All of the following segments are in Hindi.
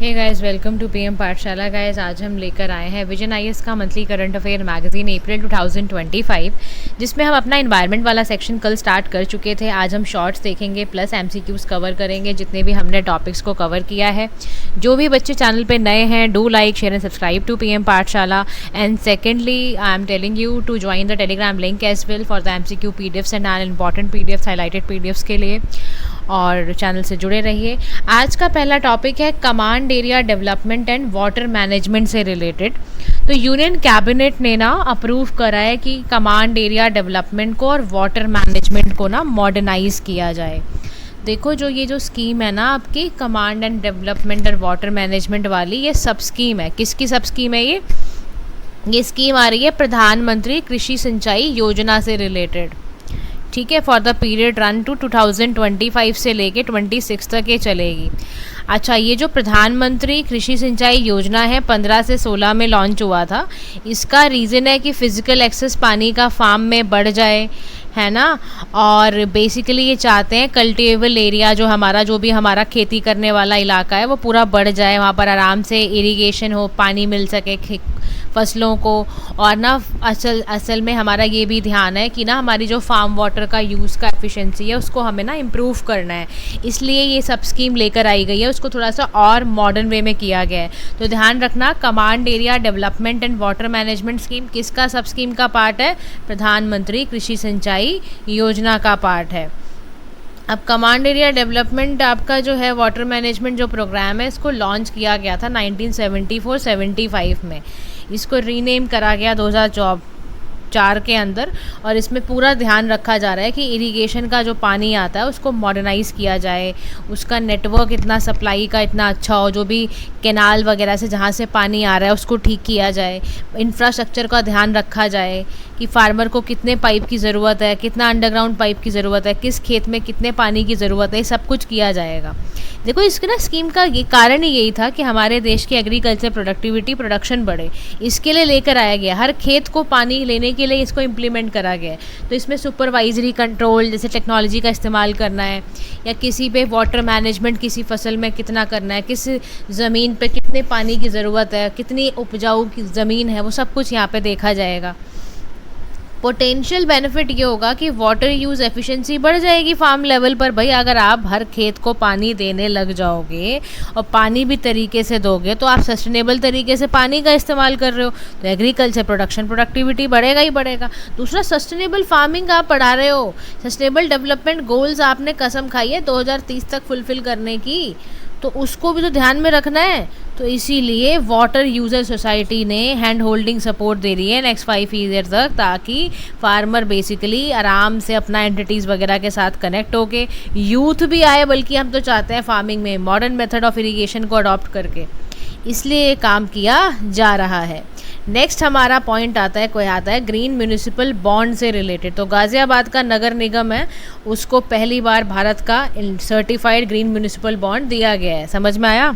Hey guys, welcome to PM Pathshala. Guys, आज हम लेकर आए हैं विजन आईएएस का monthly current affair magazine April 2025, जिसमें हम अपना इन्वायरमेंट वाला सेक्शन कल स्टार्ट कर चुके थे। आज हम शॉर्ट्स देखेंगे प्लस एमसीक्यूज कवर करेंगे, जितने भी हमने टॉपिक्स को कवर किया है। जो भी बच्चे चैनल पे नए हैं, do like share and subscribe to PM Pathshala. And secondly, I am telling you to join the Telegram link as well for the MCQ PDFs and important PDFs, highlighted PDFs के लिए, और चैनल से जुड़े रहिए। आज का पहला टॉपिक है command area development and water management से रिलेटेड। तो यूनियन कैबिनेट ने ना अप्रूव करा है कि कमांड एरिया डेवलपमेंट को और वाटर मैनेजमेंट को ना मॉडर्नाइज किया जाए। देखो, ये जो स्कीम है ना आपकी कमांड एंड डेवलपमेंट और वाटर मैनेजमेंट वाली, ये सब स्कीम है। किसकी सब स्कीम है ये स्कीम आ रही है प्रधानमंत्री कृषि सिंचाई योजना से रिलेटेड। ठीक है, for the period run to 2025 से लेके 26 तक ये चलेगी। अच्छा, ये जो प्रधानमंत्री कृषि सिंचाई योजना है 15 से 16 में लॉन्च हुआ था। इसका रीज़न है कि फ़िज़िकल एक्सेस पानी का फार्म में बढ़ जाए, है ना। और बेसिकली ये चाहते हैं कल्टिवेबल एरिया, जो भी हमारा खेती करने वाला इलाका है, वो पूरा बढ़ जाए, वहाँ पर आराम से इरिगेशन हो, पानी मिल सके फसलों को। और ना असल में हमारा ये भी ध्यान है कि ना हमारी जो फार्म वाटर का यूज़ का एफिशिएंसी है उसको हमें ना इम्प्रूव करना है। इसलिए ये सब स्कीम लेकर आई गई है, उसको थोड़ा सा और मॉडर्न वे में किया गया है। तो ध्यान रखना, command area development and water management scheme किसका सब स्कीम का पार्ट है? प्रधानमंत्री कृषि सिंचाई योजना का पार्ट है। अब कमांड एरिया डेवलपमेंट आपका जो है वाटर मैनेजमेंट जो प्रोग्राम है, इसको लॉन्च किया गया था 1974-75 में। इसको रीनेम करा गया 2004 के अंदर, और इसमें पूरा ध्यान रखा जा रहा है कि इरिगेशन का जो पानी आता है उसको मॉडर्नाइज़ किया जाए, उसका नेटवर्क इतना सप्लाई का इतना अच्छा हो, जो भी कैनाल वगैरह से जहाँ से पानी आ रहा है उसको ठीक किया जाए, इंफ्रास्ट्रक्चर का ध्यान रखा जाए कि फार्मर को कितने पाइप की ज़रूरत है, कितना अंडरग्राउंड पाइप की ज़रूरत है, किस खेत में कितने पानी की ज़रूरत है, सब कुछ किया जाएगा। देखो, इसके ना स्कीम का ये कारण ही यही था कि हमारे देश की एग्रीकल्चर प्रोडक्टिविटी बढ़े। इसके लिए लेकर आया गया, हर खेत को पानी लेने के लिए इसको इम्प्लीमेंट करा गया है। तो इसमें सुपरवाइजरी कंट्रोल, जैसे टेक्नोलॉजी का इस्तेमाल करना है, या किसी पे वाटर मैनेजमेंट किसी फसल में कितना करना है, किस ज़मीन पे कितने पानी की ज़रूरत है, कितनी उपजाऊ की ज़मीन है, वो सब कुछ यहाँ पे देखा जाएगा। पोटेंशियल बेनिफिट ये होगा कि वाटर यूज़ एफिशिएंसी बढ़ जाएगी फार्म लेवल पर। भाई, अगर आप हर खेत को पानी देने लग जाओगे और पानी भी तरीके से दोगे, तो आप सस्टेनेबल तरीके से पानी का इस्तेमाल कर रहे हो, तो एग्रीकल्चर प्रोडक्टिविटी बढ़ेगा ही बढ़ेगा। दूसरा, सस्टेनेबल फार्मिंग आप बढ़ा रहे हो, सस्टेनेबल डेवलपमेंट गोल्स आपने कसम खाई है 2030 तक फुलफिल करने की, तो उसको भी तो ध्यान में रखना है। तो इसीलिए वाटर यूज़र सोसाइटी ने हैंड होल्डिंग सपोर्ट दे रही है नेक्स्ट 5 ईयर तक, ताकि फार्मर बेसिकली आराम से अपना एंटिटीज़ वगैरह के साथ कनेक्ट होके यूथ भी आए, बल्कि हम तो चाहते हैं फार्मिंग में मॉडर्न मेथड ऑफ इरिगेशन को अडॉप्ट करके, इसलिए ये काम किया जा रहा है। नेक्स्ट हमारा पॉइंट आता है ग्रीन म्यूनिसिपल बॉन्ड से रिलेटेड। तो गाज़ियाबाद का नगर निगम है, उसको पहली बार भारत का सर्टिफाइड ग्रीन म्यूनिसिपल बॉन्ड दिया गया है। समझ में आया?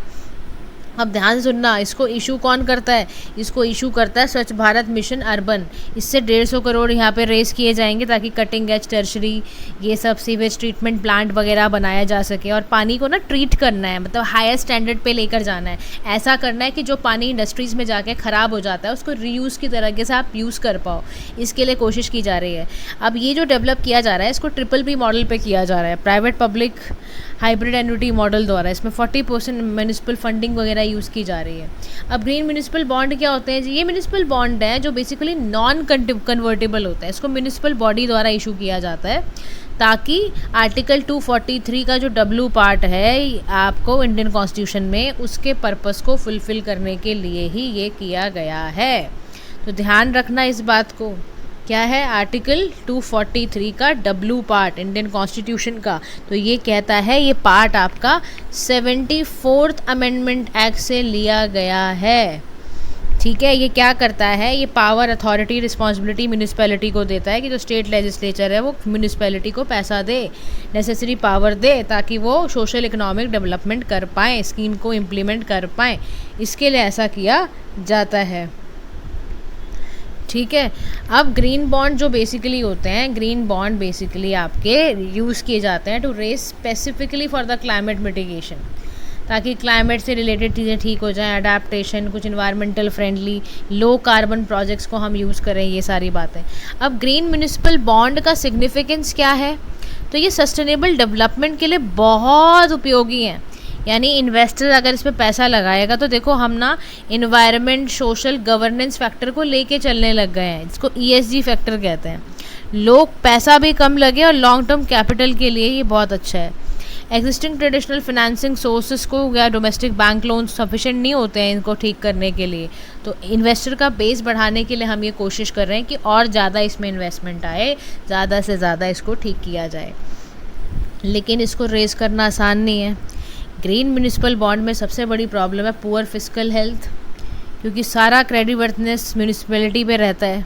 अब ध्यान से सुनना, इसको इशू कौन करता है? इसको इशू करता है स्वच्छ भारत मिशन अर्बन। इससे 150 करोड़ यहाँ पे रेस किए जाएंगे ताकि कटिंग एज टर्शरी ये सब सीवेज ट्रीटमेंट प्लांट वगैरह बनाया जा सके, और पानी को ना ट्रीट करना है, मतलब हायर स्टैंडर्ड पे लेकर जाना है। ऐसा करना है कि जो पानी इंडस्ट्रीज़ में जाके ख़राब हो जाता है उसको रीयूज़ की तरीके से आप यूज़ कर पाओ, इसके लिए कोशिश की जा रही है। अब ये जो डेवलप किया जा रहा है, इसको BBB मॉडल पे किया जा रहा है, private public hybrid annuity model द्वारा। इसमें 40% म्यूनिसिपल फंडिंग वगैरह यूज़ की जा रही है। अब ग्रीन म्यूनिसिपल बॉन्ड क्या होते हैं जी? ये म्यूनिसिपल बॉन्ड है जो बेसिकली नॉन कन्वर्टेबल होता है। इसको म्यूनिसिपल बॉडी द्वारा इशू किया जाता है, ताकि आर्टिकल 243 का जो W पार्ट है आपको इंडियन कॉन्स्टिट्यूशन में, उसके पर्पस को फुलफ़िल करने के लिए ही ये किया गया है। तो ध्यान रखना इस बात को। क्या है? आर्टिकल 243 का W पार्ट इंडियन कॉन्स्टिट्यूशन का। तो ये कहता है, ये पार्ट आपका 74th अमेंडमेंट एक्ट से लिया गया है। ठीक है, ये क्या करता है? ये पावर, अथॉरिटी, रिस्पॉन्सिबिलिटी म्यूनिसिपैलिटी को देता है कि जो स्टेट लेजिस्लेचर है वो म्यूनिसिपैलिटी को पैसा दे, नेसेसरी पावर दे, ताकि वो सोशल इकोनॉमिक डेवलपमेंट कर पाएँ, स्कीम को इम्प्लीमेंट कर पाएँ। इसके लिए ऐसा किया जाता है। ठीक है, अब ग्रीन बॉन्ड जो बेसिकली होते हैं, ग्रीन बॉन्ड बेसिकली आपके यूज़ किए जाते हैं to raise specifically for the climate mitigation. ताकि क्लाइमेट से रिलेटेड चीज़ें ठीक हो जाएं, अडेप्टेशन, कुछ environmental friendly low carbon projects को हम यूज़ करें, ये सारी बातें। अब ग्रीन म्यूनिसिपल बॉन्ड का सिग्निफिकेंस क्या है? तो ये सस्टेनेबल डेवलपमेंट के लिए बहुत उपयोगी हैं। यानी इन्वेस्टर अगर इसमें पैसा लगाएगा तो देखो हम ना इन्वायरमेंट, सोशल, गवर्नेंस फैक्टर को लेके चलने लग गए हैं। इसको ESG फैक्टर कहते हैं। लोग पैसा भी कम लगे और लॉन्ग टर्म कैपिटल के लिए ये बहुत अच्छा है। एग्जिस्टिंग ट्रेडिशनल फाइनेंसिंग सोर्सेज को या डोमेस्टिक बैंक लोन सफिशेंट नहीं होते हैं इनको ठीक करने के लिए, तो इन्वेस्टर का बेस बढ़ाने के लिए हम ये कोशिश कर रहे हैं कि और ज़्यादा इसमें इन्वेस्टमेंट आए, ज़्यादा से ज़्यादा इसको ठीक किया जाए। लेकिन इसको रेज़ करना आसान नहीं है। ग्रीन म्यूनिसिपल बॉन्ड में सबसे बड़ी प्रॉब्लम है पुअर फिस्कल हेल्थ, क्योंकि सारा क्रेडिटवर्थनेस म्यूनिसिपैलिटी पे रहता है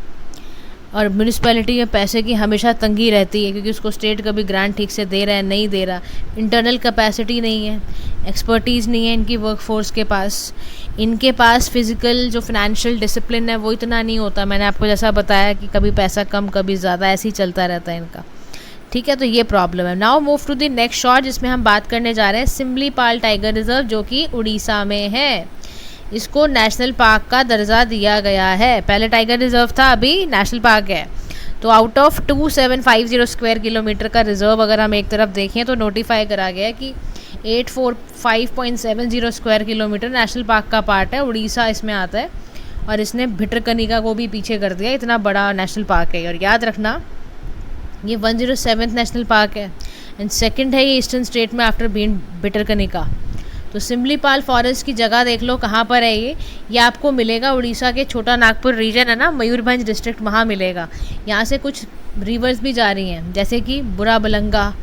और म्यूनिसिपैलिटी में पैसे की हमेशा तंगी रहती है, क्योंकि उसको स्टेट कभी ग्रांट ठीक से दे रहा है, नहीं दे रहा, इंटरनल कैपेसिटी नहीं है, एक्सपर्टीज़ नहीं है इनकी वर्कफोर्स के पास, इनके पास फिज़िकल जो फाइनेंशियल डिसिप्लिन है वो इतना नहीं होता। मैंने आपको जैसा बताया कि कभी पैसा कम कभी ज़्यादा, ऐसे ही चलता रहता है इनका। ठीक है, तो ये प्रॉब्लम है। Now move to the next shot, जिसमें हम बात करने जा रहे हैं सिमलीपाल टाइगर रिजर्व, जो कि उड़ीसा में है। इसको नेशनल पार्क का दर्जा दिया गया है। पहले टाइगर रिजर्व था, अभी नेशनल पार्क है। तो आउट ऑफ 2750 स्क्वायर किलोमीटर का रिजर्व अगर हम एक तरफ देखें तो नोटिफाई करा गया कि 845.70 स्क्वायर किलोमीटर नेशनल पार्क का पार्ट है। उड़ीसा इसमें आता है और इसने भितरकनिका को भी पीछे कर दिया, इतना बड़ा नेशनल पार्क है। और याद रखना ये 107th नेशनल पार्क है एंड सेकंड है ये ईस्टर्न स्टेट में आफ्टर भितरकनिका। तो सिमलीपाल फॉरेस्ट की जगह देख लो कहाँ पर है ये आपको मिलेगा उड़ीसा के छोटा नागपुर रीजन है ना, मयूरभंज डिस्ट्रिक्ट, वहाँ मिलेगा। यहाँ से कुछ रिवर्स भी जा रही हैं, जैसे कि बुराबलंगा,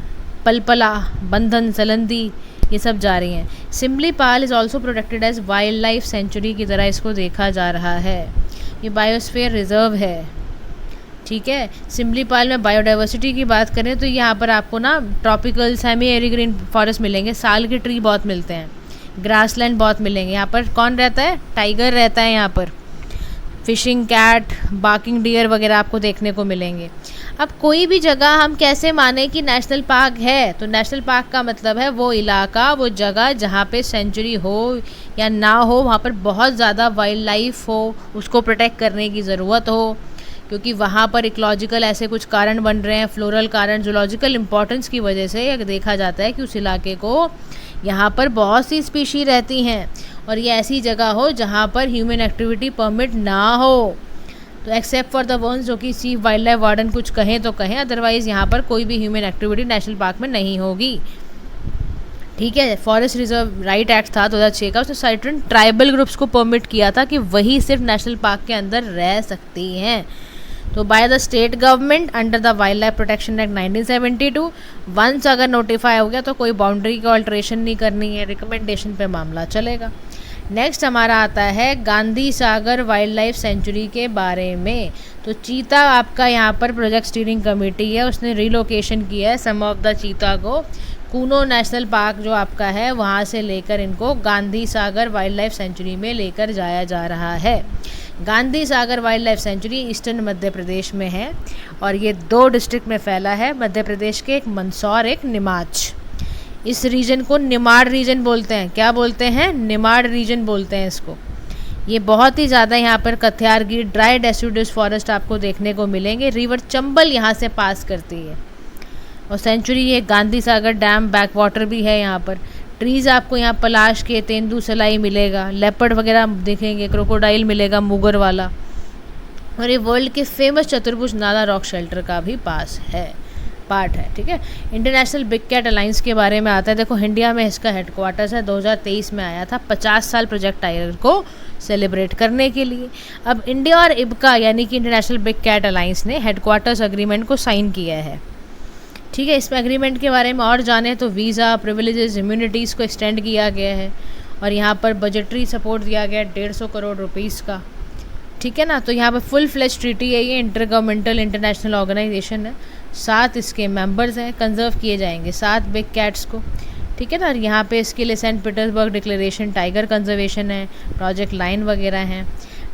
पलपला, बंधन, सलंदी, ये सब जा रही हैं। Simlipal is also protected as wildlife sanctuary की तरह इसको देखा जा रहा है। ये बायोस्फीयर रिजर्व है। ठीक है, सिमलीपाल में बायोडाइवर्सिटी की बात करें तो यहाँ पर आपको ना ट्रॉपिकल सेमी एवरग्रीन फॉरेस्ट मिलेंगे, साल के ट्री बहुत मिलते हैं, ग्रासलैंड बहुत मिलेंगे। यहाँ पर कौन रहता है? टाइगर रहता है यहाँ पर। फिशिंग कैट, बार्किंग डियर वगैरह आपको देखने को मिलेंगे। अब कोई भी जगह हम कैसे माने कि नेशनल पार्क है? तो नेशनल पार्क का मतलब है वो इलाका, वो जगह जहाँ पे सेंचुरी हो या ना हो, वहाँ पर बहुत ज़्यादा वाइल्ड लाइफ हो, उसको प्रोटेक्ट करने की ज़रूरत हो, क्योंकि वहाँ पर इकोलॉजिकल ऐसे कुछ कारण बन रहे हैं, फ्लोरल कारण, जूलॉजिकल इंपॉर्टेंस की वजह से देखा जाता है कि उस इलाके को यहाँ पर बहुत सी स्पीशी रहती हैं और ये ऐसी जगह हो जहाँ पर ह्यूमन एक्टिविटी परमिट ना हो। तो एक्सेप्ट फॉर द वंस जो कि चीफ वाइल्ड लाइफ वार्डन कुछ कहें तो कहें, अदरवाइज़ यहाँ पर कोई भी ह्यूमन एक्टिविटी नेशनल पार्क में नहीं होगी। ठीक है, फॉरेस्ट रिजर्व राइट एक्ट था 2006 का, उसने सर्टेन ट्राइबल ग्रुप्स को परमिट किया था कि वही सिर्फ नेशनल पार्क के अंदर रह सकती हैं। तो by the state government under the wildlife protection act 1972, once अगर नोटिफाई हो गया तो कोई बाउंड्री का ऑल्ट्रेशन नहीं करनी है, रिकमेंडेशन पे मामला चलेगा। नेक्स्ट हमारा आता है Gandhi Sagar wild life sanctuary के बारे में। तो चीता आपका यहाँ पर प्रोजेक्ट स्टीयरिंग कमेटी है, उसने रिलोकेशन किया है सम ऑफ द चीता को कूनो नेशनल पार्क जो आपका है वहाँ से लेकर इनको Gandhi Sagar wild life sanctuary में लेकर जाया जा रहा है। Gandhi Sagar wild life sanctuary eastern Madhya Pradesh में है और ये 2 डिस्ट्रिक्ट में फैला है मध्य प्रदेश के, एक मंदसौर एक निमाच। इस रीजन को निमाड़ रीजन बोलते हैं। क्या बोलते हैं? निमाड़ रीजन बोलते हैं इसको। ये बहुत ही ज़्यादा यहाँ पर कथियार गिर ड्राई डेसिडुअस फॉरेस्ट आपको देखने को मिलेंगे। रिवर चंबल यहाँ से पास करती है और सेंचुरी ये Gandhi Sagar dam back water भी है। यहाँ पर ट्रीज़ आपको यहाँ पलाश के, तेंदू सलाई मिलेगा, लेपर्ड वगैरह देखेंगे, क्रोकोडाइल मिलेगा मुगर वाला, और ये वर्ल्ड के फेमस चतुर्भुज नाला रॉक शेल्टर का भी पार्ट है। ठीक है, इंटरनेशनल बिग कैट अलायंस के बारे में आता है। देखो इंडिया में इसका हेडक्वार्टर्स है, 2023 में आया था 50 साल प्रोजेक्ट टाइगर को सेलिब्रेट करने के लिए। अब इंडिया और इब्का यानी कि इंटरनेशनल बिग कैट अलायंस ने हेडक्वार्टर्स एग्रीमेंट को साइन किया है। ठीक है, इस एग्रीमेंट के बारे में और जाने तो वीज़ा, प्रिविलेजेस, इम्यूनिटीज़ को एक्सटेंड किया गया है और यहाँ पर बजटरी सपोर्ट दिया गया 150 करोड़ रुपीज़ का। ठीक है ना, तो यहाँ पर फुल फ्लेज ट्रीटी है, ये इंटर गवर्नमेंटल इंटरनेशनल ऑर्गेनाइजेशन है। 7 इसके मेंबर्स हैं, कंजर्व किए जाएंगे 7 बिग कैट्स को। ठीक है ना, यहाँ पे इसके लिए Saint Petersburg declaration, tiger conservation है, प्रोजेक्ट लाइन वगैरह हैं।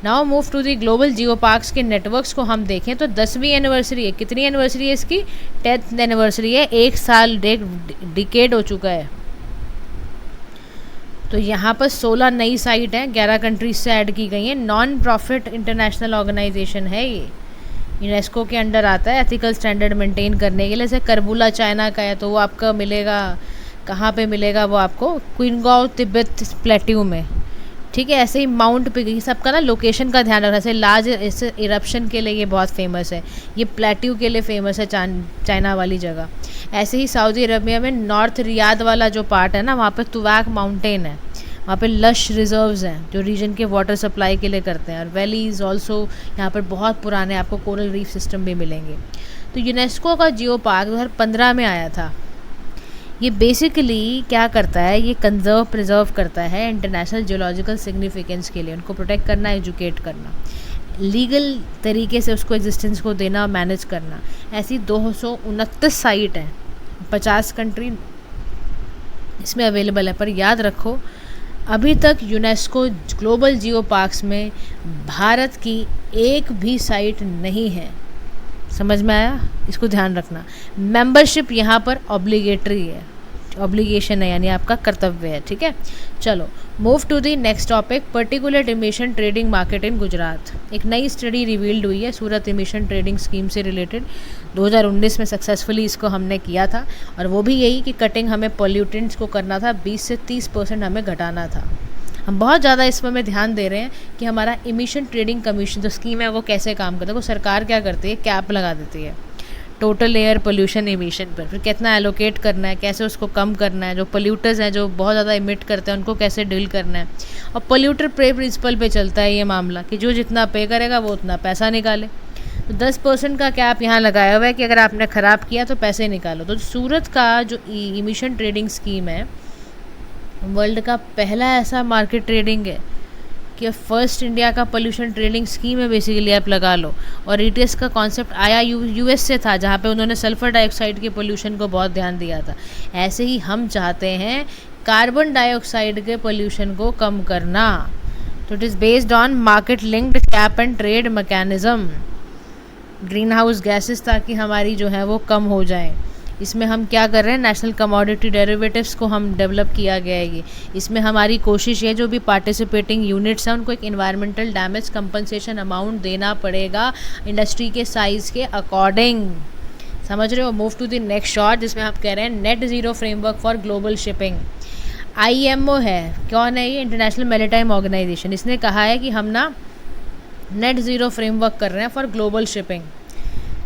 Now move to the global geoparks के नेटवर्क्स को हम देखें तो 10वीं एनिवर्सरी है। कितनी एनिवर्सरी है इसकी? 10th एनिवर्सरी है। 1 साल डिकेड हो चुका है। तो यहाँ पर 16 नई साइट हैं, 11 कंट्रीज से ऐड की गई हैं। नॉन प्रॉफिट इंटरनेशनल ऑर्गेनाइजेशन है ये, यूनेस्को के अंडर आता है एथिकल स्टैंडर्ड मेंटेन करने के लिए। जैसे करबूला चाइना का है, तो वो आपका मिलेगा कहाँ पे मिलेगा, वो आपको क्विनगाओ तिब्बत प्लेट्यू में, ठीक है। ऐसे ही माउंट पिग, सबका ना लोकेशन का ध्यान रखना। जैसे लार्ज इरप्शन के लिए ये बहुत फेमस है, ये प्लेट्यू के लिए फेमस है, चाइना वाली जगह। ऐसे ही सऊदी अरबिया में नॉर्थ रियाद वाला जो पार्ट है ना, वहाँ पे तुवाक माउंटेन है, वहाँ पे लश रिजर्व्स हैं जो रीजन के वाटर सप्लाई के लिए करते हैं। और वैलीज ऑल्सो यहाँ पर बहुत पुराने आपको कोरल रीफ सिस्टम भी मिलेंगे। तो यूनेस्को का जियो पार्क 2015 में आया था। ये बेसिकली क्या करता है, ये कंजर्व प्रिजर्व करता है इंटरनेशनल जियोलॉजिकल सिग्निफिकेंस के लिए, उनको प्रोटेक्ट करना, एजुकेट करना, लीगल तरीके से उसको एग्जिस्टेंस को देना, मैनेज करना। ऐसी 229 साइट हैं, 50 कंट्री इसमें अवेलेबल है। पर याद रखो, अभी तक यूनेस्को ग्लोबल जियो पार्क्स में भारत की एक भी साइट नहीं है। समझ में आया? इसको ध्यान रखना। मेंबरशिप यहाँ पर ऑब्लिगेटरी है, ऑब्लिगेशन है, यानी आपका कर्तव्य है, ठीक है। चलो move to the next topic, particular emission trading market in Gujarat. एक नई स्टडी रिवील्ड हुई है सूरत इमिशन ट्रेडिंग स्कीम से रिलेटेड। 2019 में सक्सेसफुली इसको हमने किया था, और वो भी यही कि कटिंग हमें पॉल्यूटेंट्स को करना था, 20 से 30% हमें घटाना था। हम बहुत ज़्यादा इसमें में ध्यान दे रहे हैं कि हमारा इमिशन ट्रेडिंग कमीशन जो स्कीम है वो कैसे काम करता है। वो सरकार क्या करती है, कैप लगा देती है टोटल एयर पोल्यूशन इमिशन पर, फिर कितना एलोकेट करना है, कैसे उसको कम करना है, जो पोल्यूटर्स हैं जो बहुत ज़्यादा इमिट करते हैं उनको कैसे डील करना है। और पोल्यूटर पे प्रिंसिपल पे चलता है ये मामला कि जो जितना पे करेगा वो उतना पैसा निकाले। तो 10% का कैप यहाँ लगाया हुआ है कि अगर आपने ख़राब किया तो पैसे निकालो। तो सूरत का जो इमिशन ट्रेडिंग स्कीम है, वर्ल्ड का पहला ऐसा मार्केट ट्रेडिंग है कि फर्स्ट इंडिया का पोल्यूशन ट्रेडिंग स्कीम है, बेसिकली आप लगा लो। और ईटीएस का कॉन्सेप्ट आया यूएस से था, जहाँ पे उन्होंने सल्फर डाइऑक्साइड के पोल्यूशन को बहुत ध्यान दिया था। ऐसे ही हम चाहते हैं कार्बन डाइऑक्साइड के पोल्यूशन को कम करना। तो it is based on market linked cap and trade mechanism, green house gases ताकि हमारी जो है वो कम हो जाए। इसमें हम क्या कर रहे हैं, नेशनल कमोडिटी डेरिवेटिव्स को हम डेवलप किया गया है। ये इसमें हमारी कोशिश है जो भी पार्टिसिपेटिंग यूनिट्स हैं उनको एक इन्वायरमेंटल डैमेज कंपनसेशन अमाउंट देना पड़ेगा इंडस्ट्री के साइज़ के अकॉर्डिंग। समझ रहे हो? Move to the next short, जिसमें हम कह रहे हैं net zero framework for global shipping. IMO है, कौन है ये? International Maritime Organization. इसने कहा है कि हम ना नेट ज़ीरो फ्रेमवर्क कर रहे हैं फॉर ग्लोबल शिपिंग।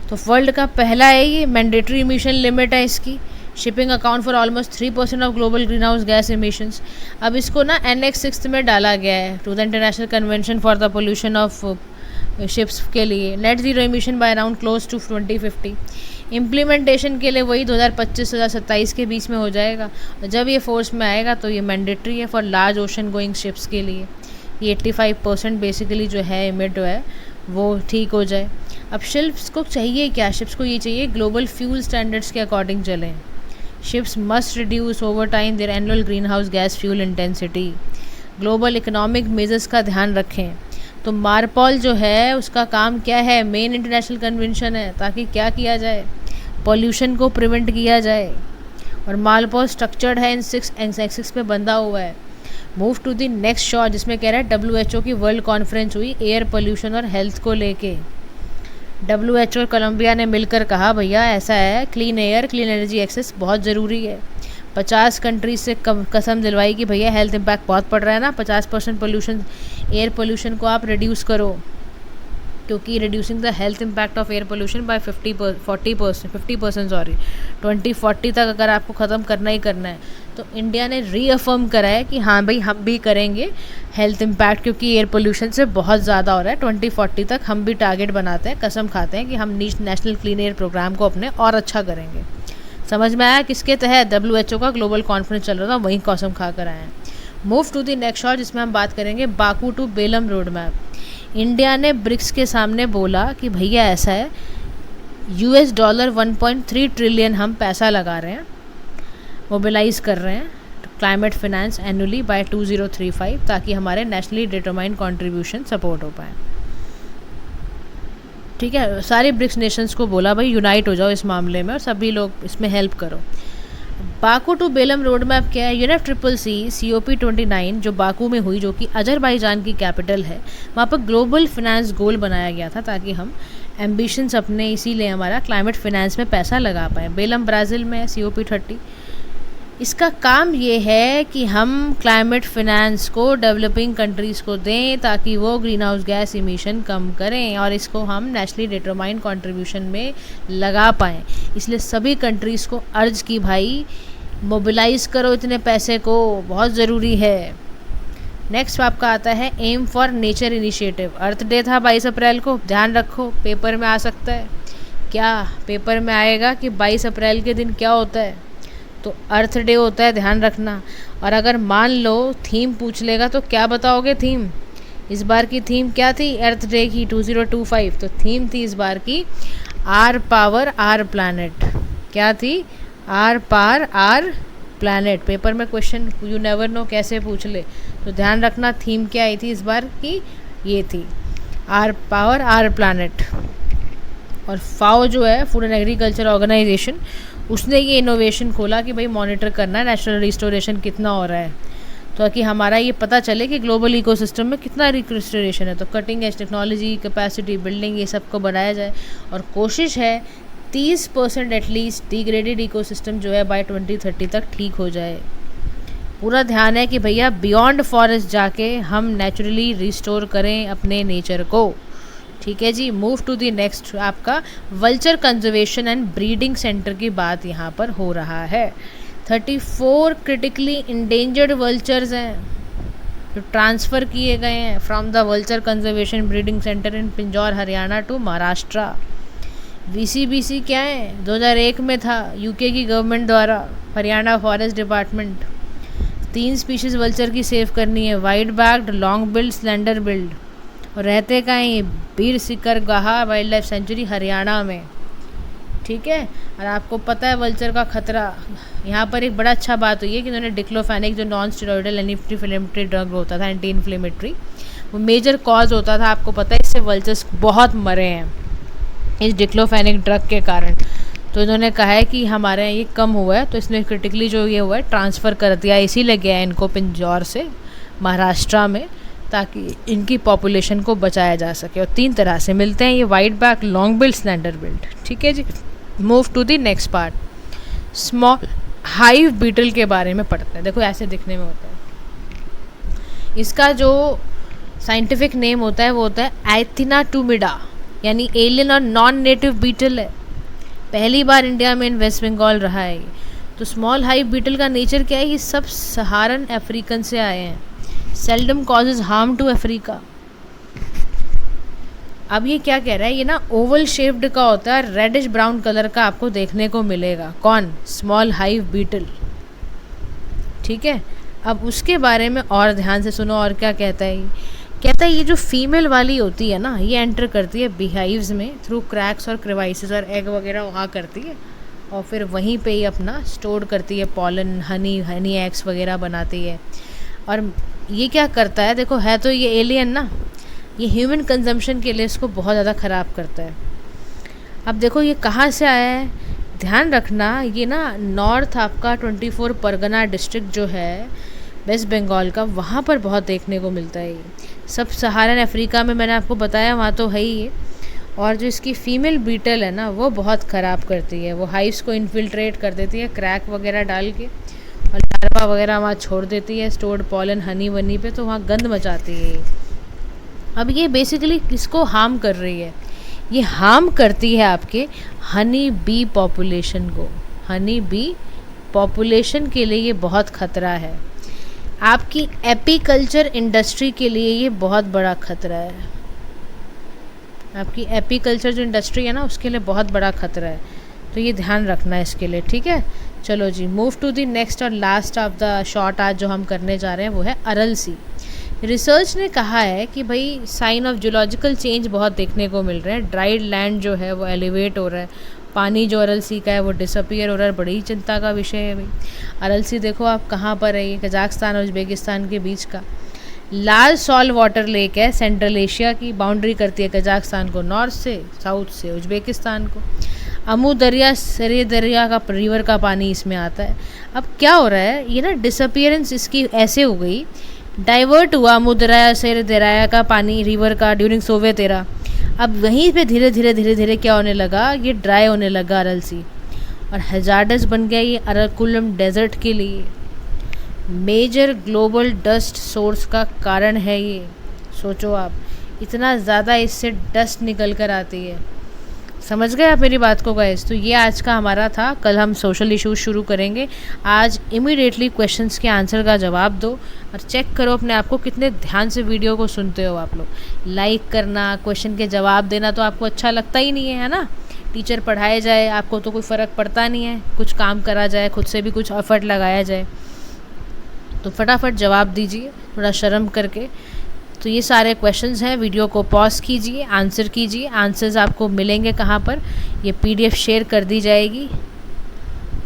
तो वर्ल्ड का पहला है ये, मैंडेटरी इमिशन लिमिट है इसकी। Shipping account for almost 3% of global greenhouse gas emissions. अब इसको ना Annex 6 में डाला गया है to the International Convention for the Pollution of Ships के लिए। Net zero emission by around close to 2050। Implementation के लिए वही 2025-2027 के बीच में हो जाएगा। जब ये फोर्स में आएगा तो ये मैंडेटरी है for large ocean going ships के लिए। ये 85% बेसिकली जो है इमिट है वो ठीक हो जाए। अब शिप्स को चाहिए क्या? शिप्स को ये चाहिए ग्लोबल फ्यूल स्टैंडर्ड्स के अकॉर्डिंग चलें। Ships must reduce over time there annual green house gas fuel intensity. Global economic measures का ध्यान रखें। तो मारपॉल जो है उसका काम क्या है? मेन इंटरनेशनल कन्वेंशन है ताकि क्या किया जाए, पॉल्यूशन को प्रिवेंट किया जाए। और मारपॉल स्ट्रक्चर्ड है इन 6 एक्सिस पे बंधा हुआ है। Move to the next shot, जिसमें कह रहा है WHO की वर्ल्ड कॉन्फ्रेंस हुई एयर पोल्यूशन और हेल्थ को लेके। WHO और कोलंबिया ने मिलकर कहा भैया ऐसा है, clean air clean energy access बहुत ज़रूरी है। 50 कंट्रीज से कसम दिलवाई कि भैया हेल्थ इम्पैक्ट बहुत पड़ रहा है ना, 50% पोल्यूशन, एयर पोल्यूशन को आप रिड्यूस करो, क्योंकि reducing the health impact of air pollution by 50% sorry 2040 तक अगर आपको ख़त्म करना ही करना है। तो इंडिया ने रीअफर्म करा है कि हाँ भाई हम भी करेंगे हेल्थ इम्पैक्ट, क्योंकि एयर पोल्यूशन से बहुत ज़्यादा हो रहा है। 2040 तक हम भी टारगेट बनाते हैं, कसम खाते हैं कि हम नेशनल क्लीन एयर प्रोग्राम को अपने और अच्छा करेंगे। समझ में आया? किसके तहत? WHO का ग्लोबल कॉन्फ्रेंस चल रहा था, वहीं कसम खा कर आए हैं। Move to the next shot, जिसमें हम बात करेंगे Baku to Belem road map. India ने ब्रिक्स के सामने बोला कि भैया ऐसा है, $1.3 ट्रिलियन हम पैसा लगा रहे हैं, मोबिलाइज़ कर रहे हैं क्लाइमेट फिनेंस एनुअली बाय 2035, ताकि हमारे नेशनली डिटरमाइंड कंट्रीब्यूशन सपोर्ट हो पाए। ठीक है, सारे ब्रिक्स नेशंस को बोला भाई यूनाइट हो जाओ इस मामले में और सभी लोग इसमें हेल्प करो। Baku to Belem road map क्या है? यूनेफ ट्रिपल सी COP29 जो बाकू में हुई, जो कि अजरबैजान की कैपिटल है, वहाँ पर ग्लोबल फिनेंस गोल बनाया गया था ताकि हम एम्बिशंस अपने, इसीलिए हमारा क्लाइमेट फिनेंस में पैसा लगा पाएँ। बेलम ब्राज़ील में है, COP30। इसका काम ये है कि हम क्लाइमेट फिनेंस को डेवलपिंग कंट्रीज़ को दें ताकि वो ग्रीन हाउस गैस इमिशन कम करें और इसको हम नेशनली डिटरमाइंड कंट्रीब्यूशन में लगा पाएँ। इसलिए सभी कंट्रीज़ को अर्ज की भाई मोबिलाइज़ करो इतने पैसे को, बहुत ज़रूरी है। नेक्स्ट आपका आता है M for nature initiative. Earth day था 22 अप्रैल को, ध्यान रखो पेपर में आ सकता है। क्या पेपर में आएगा कि 22 अप्रैल के दिन क्या होता है? तो अर्थ डे होता है, ध्यान रखना। और अगर मान लो थीम पूछ लेगा तो क्या बताओगे थीम? इस बार की थीम क्या थी अर्थ डे की 2025? तो थीम थी इस बार की आर पावर आर प्लैनेट। क्या थी? आर पार आर प्लैनेट। पेपर में क्वेश्चन यू नेवर नो कैसे पूछ ले, तो ध्यान रखना थीम क्या आई थी इस बार की, ये थी आर पावर आर प्लैनेट। और फाओ जो है फूड एंड एग्रीकल्चर ऑर्गेनाइजेशन, उसने ये इनोवेशन खोला कि भाई मॉनिटर करना है नेचुरल रिस्टोरेशन कितना हो रहा है, तो कि हमारा ये पता चले कि ग्लोबल इकोसिस्टम में कितना रिस्टोरेशन है। तो cutting edge technology, capacity building, ये सब को बढ़ाया जाए और कोशिश है 30% एटलीस्ट डिग्रेडेड इकोसिस्टम जो है बाय 2030 तक ठीक हो जाए। पूरा ध्यान है कि भैया बियॉन्ड फॉरेस्ट जाके हम नेचुरली रिस्टोर करें अपने नेचर को। ठीक है जी, मूव टू दी नेक्स्ट। आपका vulture conservation and breeding centre की बात यहाँ पर हो रहा है। 34 क्रिटिकली इंडेंजर्ड वल्चर्स हैं जो ट्रांसफ़र किए गए हैं from the vulture conservation breeding centre in Pinjore Haryana to Maharashtra. VCBC क्या है? 2001 में था, UK की गवर्नमेंट द्वारा, Haryana forest department. 3 species vulture की सेव करनी है, wide backed, long billed, slender billed. और रहते कहाँ ये? Bir Shikargah wildlife sanctuary Haryana में। ठीक है, और आपको पता है वल्चर का खतरा। यहाँ पर एक बड़ा अच्छा बात हुई है कि उन्होंने डिक्लोफेनेक जो non steroidal anti inflammatory drug होता था, एंटी इन्फ्लेमेटरी, वो मेजर कॉज होता था, आपको पता है इससे वल्चर्स बहुत मरे हैं इस डिक्लोफेनेक ड्रग के कारण। तो इन्होंने कहा है कि हमारे यहाँ ये कम हुआ है, तो इसने क्रिटिकली जो ये हुआ है ट्रांसफ़र कर दिया, इसीलिए गया है इनको पिंजौर से महाराष्ट्र में, ताकि इनकी पॉपुलेशन को बचाया जा सके। और 3 तरह से मिलते हैं ये, wide back, long billed, slender billed. ठीक है जी, move to the next part. Small hive beetle के बारे में पढ़ते हैं। देखो ऐसे दिखने में होता है, इसका जो साइंटिफिक नेम होता है वो होता है एथिना टूमिडा, यानी एलियन और नॉन नेटिव बीटल है। पहली बार इंडिया में इन वेस्ट बंगाल रहा है। तो स्मॉल हाइव बीटल का नेचर क्या है? ये सब सहारन अफ्रीकन से आए हैं। Seldom causes harm to Africa. अब ये क्या कह रहा है? ये ना ओवल शेप्ड का होता है, रेडिश ब्राउन कलर का आपको देखने को मिलेगा। कौन? Small hive beetle. ठीक है, अब उसके बारे में और ध्यान से सुनो और क्या कहता है। कहता है ये जो फीमेल वाली होती है ना, ये एंटर करती है बीहाइव्स में थ्रू क्रैक्स और क्रेवाइसेस, और एग वगैरह वहाँ करती है और फिर वहीं पे ही अपना स्टोर करती है पॉलन, हनी एग्स वगैरह बनाती है। और ये क्या करता है? देखो है तो ये एलियन ना, ये ह्यूमन कंजम्पशन के लिए इसको बहुत ज़्यादा ख़राब करता है। अब देखो ये कहाँ से आया है, ध्यान रखना। ये ना नॉर्थ आपका 24 परगना डिस्ट्रिक्ट जो है वेस्ट बंगाल का, वहाँ पर बहुत देखने को मिलता है। ये सब सहारन अफ्रीका में मैंने आपको बताया वहाँ तो है ही ये। और जो इसकी फ़ीमेल बीटल है ना, वो बहुत ख़राब करती है। वो हाइव्स को इन्फिल्ट्रेट कर देती है क्रैक वगैरह डाल के, और लार्वा वगैरह वहाँ छोड़ देती है स्टोर्ड पॉलन हनी वनी पे, तो वहाँ गंद मचाती है। अब ये बेसिकली किसको हार्म कर रही है? ये हार्म करती है आपके हनी बी पॉपुलेशन को। हनी बी पॉपुलेशन के लिए ये बहुत ख़तरा है। आपकी एपीकल्चर इंडस्ट्री के लिए ये बहुत बड़ा ख़तरा है। आपकी एपीकल्चर जो इंडस्ट्री है ना, उसके लिए बहुत बड़ा ख़तरा है। तो ये ध्यान रखना है इसके लिए। ठीक है, चलो जी, मूव टू द नेक्स्ट और लास्ट ऑफ द शॉर्ट आज जो हम करने जा रहे हैं वो है अरल सी। रिसर्च ने कहा है कि भाई साइन ऑफ जियोलॉजिकल चेंज बहुत देखने को मिल रहे हैं। ड्राइड लैंड जो है वो एलिवेट हो रहा है, पानी जो अरल सी का है वो डिसअपियर हो रहा है। बड़ी ही चिंता का विषय है भाई। अरल सी देखो आप कहाँ पर है, ये कजाकिस्तान और उज़्बेकिस्तान के बीच का लाल सॉल्ट वाटर लेक है। सेंट्रल एशिया की बाउंड्री करती है कजाकिस्तान को नॉर्थ से, साउथ से उज़्बेकिस्तान को। अमू दरिया, सरे दरिया का, रिवर का पानी इसमें आता है। अब क्या हो रहा है, ये ना डिसअपियरेंस इसकी ऐसे हो गई, डाइवर्ट हुआ अमू दरिया, सरे दरिया का पानी रिवर का ड्यूरिंग सोवियत एरा। अब वहीं पे धीरे धीरे धीरे धीरे क्या होने लगा, ये ड्राई होने लगा अरल सी, और हजार्डस बन गया ये अराकुलम डेजर्ट के लिए। मेजर ग्लोबल डस्ट सोर्स का कारण है ये। सोचो आप, इतना ज़्यादा इससे डस्ट निकल कर आती है। समझ गए आप मेरी बात को गाइस? तो ये आज का हमारा था। कल हम सोशल इश्यूज शुरू करेंगे। आज इमीडिएटली क्वेश्चंस के आंसर का जवाब दो और चेक करो अपने आप को कितने ध्यान से वीडियो को सुनते हो आप लोग। लाइक करना, क्वेश्चन के जवाब देना तो आपको अच्छा लगता ही नहीं है ना। टीचर पढ़ाए जाए आपको तो कोई फ़र्क पड़ता नहीं है, कुछ काम करा जाए, खुद से भी कुछ एफर्ट लगाया जाए। तो फटाफट जवाब दीजिए थोड़ा शर्म करके। तो ये सारे क्वेश्चंस हैं, वीडियो को पॉज कीजिए, आंसर कीजिए। आंसर्स आपको मिलेंगे कहाँ पर, ये पीडीएफ शेयर कर दी जाएगी।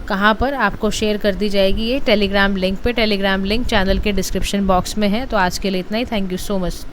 कहाँ पर आपको शेयर कर दी जाएगी, ये टेलीग्राम लिंक पे। टेलीग्राम लिंक चैनल के डिस्क्रिप्शन बॉक्स में है। तो आज के लिए इतना ही। Thank you so much.